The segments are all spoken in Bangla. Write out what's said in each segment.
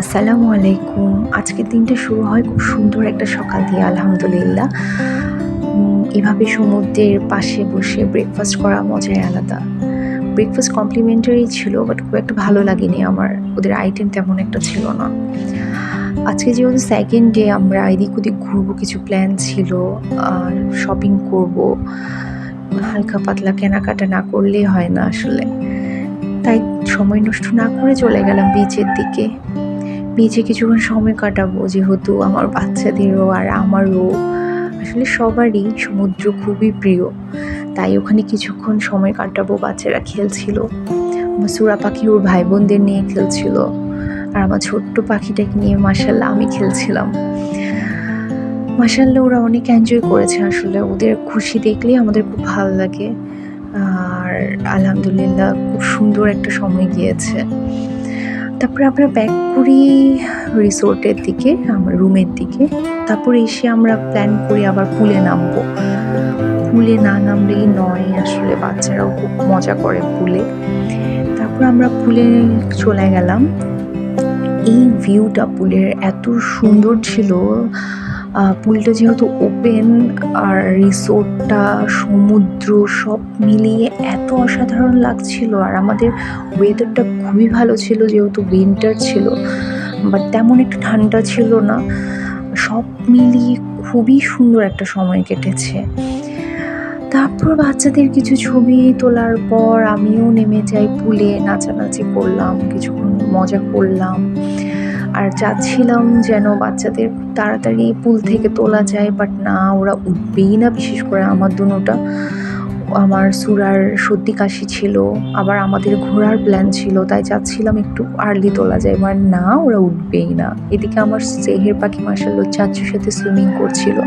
আসসালামু আলাইকুম। আজকের দিনটা শুরু হয় খুব সুন্দর একটা সকাল দিয়ে আলহামদুলিল্লাহ। এভাবে সমুদ্রের পাশে বসে ব্রেকফাস্ট করা মজাই আলাদা। ব্রেকফাস্ট কমপ্লিমেন্টারি ছিল বাট খুব একটা ভালো লাগেনি আমার। ওদের আইটেম তেমন একটা ছিল না। আজকে যেহেতু সেকেন্ড ডে আমরা এদিক ওদিক ঘুরবো কিছু প্ল্যান ছিল। আর শপিং করব। হালকা পাতলা কেনাকাটা না করলেই হয় না আসলে। তাই সময় নষ্ট না করে চলে গেলাম বিচের দিকে। বিচে কিছুক্ষণ সময় কাটাবো যেহেতু আমার বাচ্চাদেরও আর আমারও আসলে সবারই সমুদ্র খুবই প্রিয়। তাই ওখানে কিছুক্ষণ সময় কাটাবো। বাচ্চারা খেলছিল, আমার সুরা পাখি ওর ভাই বোনদের নিয়ে খেলছিল, আর আমার ছোট্ট পাখিটাকে নিয়ে মাশাল্লাহ আমি খেলছিলাম। মাশাল্লাহ ওরা অনেক এনজয় করেছে। আসলে ওদের খুশি দেখলেই আমাদের খুব ভালো লাগে। আর আলহামদুলিল্লাহ খুব সুন্দর একটা সময় গিয়েছে। তারপরে আমরা ব্যাক করি রিসোর্টের দিকে, আমার রুমের দিকে। তারপরে এসে আমরা প্ল্যান করি আবার পুলে নামবো। পুলে না নামলেই নয়, আসলে বাচ্চারাও খুব মজা করে পুলে। তারপর আমরা পুলে চলে গেলাম। এই ভিউটা পুলের এত সুন্দর ছিল। পুলটা যেহেতু ওপেন আর রিসোর্টটা সমুদ্র সব মিলিয়ে এত অসাধারণ লাগছিল। আর আমাদের ওয়েদারটা খুবই ভালো ছিল যেহেতু উইন্টার ছিল, বাট তেমন একটা ঠান্ডা ছিল না। সব মিলিয়ে খুবই সুন্দর একটা সময় কেটেছে। তারপর বাচ্চাদের কিছু ছবি তোলার পর আমিও নেমে যাই পুলে, নাচানাচি করলাম, কিছুক্ষণ মজা করলাম। আর চাচ্ছিলাম যেন বাচ্চাদের খুব তাড়াতাড়ি পুল থেকে তোলা যায়, বাট না, ওরা উঠবেই না। বিশেষ করে আমার দুনোটা, আমার সুরার সর্দি কাশি ছিল, আবার আমাদের ঘোরার প্ল্যান ছিল, তাই চাচ্ছিলাম একটু আর্লি তোলা যায়, বাট না, ওরা উঠবেই না। এদিকে আমার সেহের পাখি মাশাআল্লাহ চাচ্চুর সাথে সুইমিং করছিল।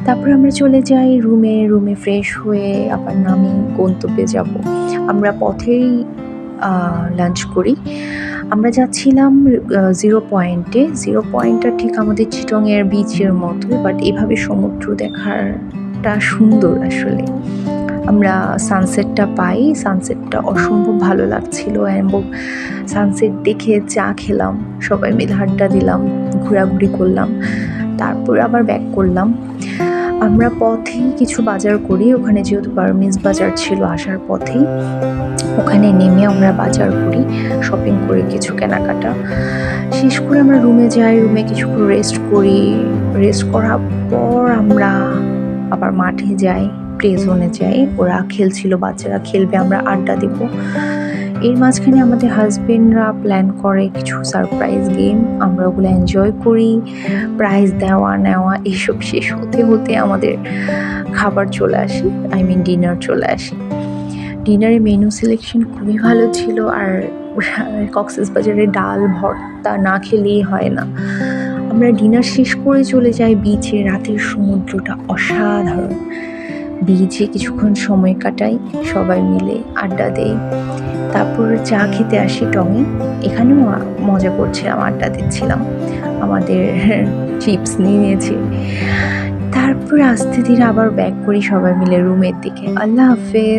তারপরে আমরা চলে যাই রুমে ফ্রেশ হয়ে আবার নামি গন্তব্যে যাব। আমরা পথেই লাঞ্চ করি। আমরা যাচ্ছিলাম জিরো পয়েন্টটা ঠিক আমাদের চিটংয়ের বিচের মতো, বাট এভাবে সমুদ্র দেখারটা সুন্দর আসলে। আমরা সানসেটটা পাই, সানসেটটা অসম্ভব ভালো লাগছিল এবং সানসেট দেখে চা খেলাম, সবাই মিলে আড্ডা দিলাম, ঘোরাঘুরি করলাম, তারপর আবার ব্যাক করলাম। আমরা পথেই কিছু বাজার করি, ওখানে যেহেতু বার্মিজ বাজার ছিল আসার পথেই, ওখানে নেমে আমরা বাজার করি, শপিং করে কিছু কেনাকাটা শেষ করে আমরা রুমে যাই। রুমে কিছুক্ষণ রেস্ট করি। রেস্ট করার পর আমরা আবার মাঠে যাই, প্লে জোনে যাই। ওরা খেলছিল, বাচ্চারা খেলবে, আমরা আড্ডা দেব। এর মাঝখানে আমাদের হাজবেন্ডরা প্ল্যান করে কিছু সারপ্রাইজ গেম, আমরা ওগুলো এনজয় করি। প্রাইজ দেওয়া নেওয়া এসব শেষ হতে হতে আমাদের খাবার চলে আসে, ডিনার চলে আসে। ডিনারের মেনু সিলেকশন খুবই ভালো ছিল। আর কক্সবাজারে ডাল ভর্তা না খেলেই হয় না। আমরা ডিনার শেষ করে চলে যাই বিচে। রাতের সমুদ্রটা অসাধারণ। বিচে কিছুক্ষণ সময় কাটাই, সবাই মিলে আড্ডা দেই। তারপর চা খেতে আসি টঙে। এখানেও মজা করছিলাম, আড্ডা দিচ্ছিলাম, আমাদের চিপস নিয়েছি। তারপর আস্তে ধীরে আবার ব্যাক করি সবাই মিলে রুমের দিকে। আল্লাহ হাফেজ।